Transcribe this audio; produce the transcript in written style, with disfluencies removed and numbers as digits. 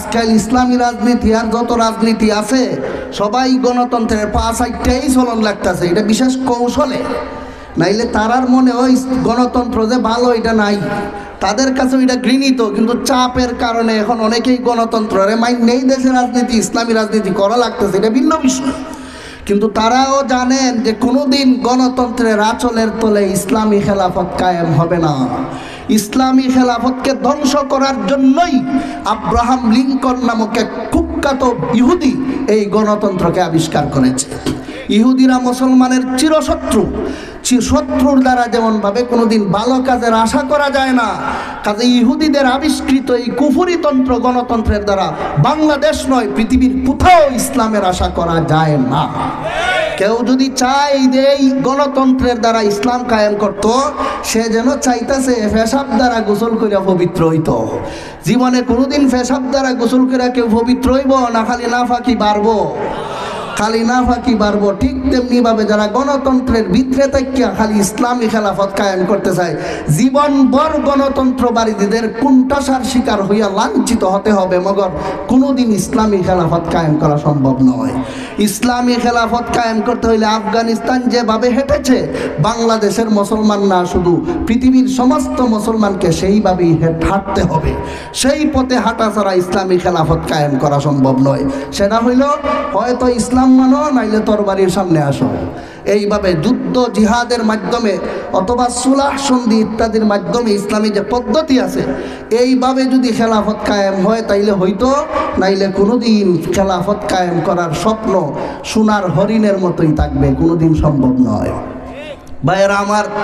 আজকাল ইসলামী রাজনীতি আর যত রাজনীতি আছে সবাই গণতন্ত্রের পাশাইটাই চলন লাগতেছে, এটা বিশেষ কৌশলে। নাইলে তারার মনে ওই গণতন্ত্র যে ভালো এটা নাই, তাদের কাছে এটা ঘৃণিত, কিন্তু চাপের কারণে এখন অনেকেই গণতন্ত্রের মাইন নেই, দেশের রাজনীতি ইসলামী রাজনীতি করা লাগতেছে, এটা ভিন্ন বিষয়। কিন্তু তারাও জানেন যে কোনোদিন গণতন্ত্রের আঁচলের তলে ইসলামী খেলাফত কায়েম হবে না। ইসলামী খেলাফতকে ধ্বংস করার জন্যই আব্রাহাম লিঙ্কন নামক এক কুখ্যাত ইহুদি এই গণতন্ত্রকে আবিষ্কার করেছে। ইহুদিরা মুসলমানের চিরশত্রু, শত্রুর দ্বারা যেমনভাবে কোনোদিন ভালো কাজের আশা করা যায় না, কাজে ইহুদিদের আবিষ্কৃত এই কুফরিতন্ত্র গণতন্ত্রের দ্বারা বাংলাদেশ নয় পৃথিবীর কোথাও ইসলামের আশা করা যায় না। কেউ যদি চায় যে এই গণতন্ত্রের দ্বারা ইসলাম কায়েম করত, সে যেন চাইতেছে পেশাব দ্বারা গোসল করিয়া পবিত্র হইত। জীবনে কোনোদিন পেশাব দ্বারা গোসল করিয়া কেউ পবিত্র হইব না, খালি নাফাকি বাড়বো, খালি নাফাকি বাড়বো। ঠিক তেমনি ভাবে যারা গণতন্ত্রের ভিতরে থাকিয়া খালি ইসলামী খেলাফত কায়েম করতে চায়, জীবনভর গণতন্ত্রবাদীদের কুণ্ঠাসার শিকার হইয়া লাঞ্ছিত হতে হবে, মগর কোনোদিন ইসলামী খেলাফত কায়েম করা সম্ভব নয়। ইসলামী খেলাফত কায়েম করতে হইলে আফগানিস্তান যেভাবে হেঁটেছে, বাংলাদেশের মুসলমান না শুধু পৃথিবীর সমস্ত মুসলমানকে সেইভাবেই হাঁটতে হবে। সেই পথে হাঁটা ছাড়া ইসলামী খেলাফত কায়েম করা সম্ভব নয়। সেটা হইল হয়তো ইসলাম মানো, নাইলে তরবারির সামনে আসো। এইভাবে যুদ্ধ জিহাদের মাধ্যমে অথবা সুলাহ সন্ধি ইত্যাদির মাধ্যমে ইসলামী যে পদ্ধতি আছে, এইভাবে যদি খেলাফত কায়েম হয় তাইলে হইতো, নাইলে কোনোদিন খেলাফত কায়েম করার স্বপ্ন সোনার হরিণের মতোই থাকবে, কোনোদিন সম্ভব নয়। ভাইয়েরা আমার,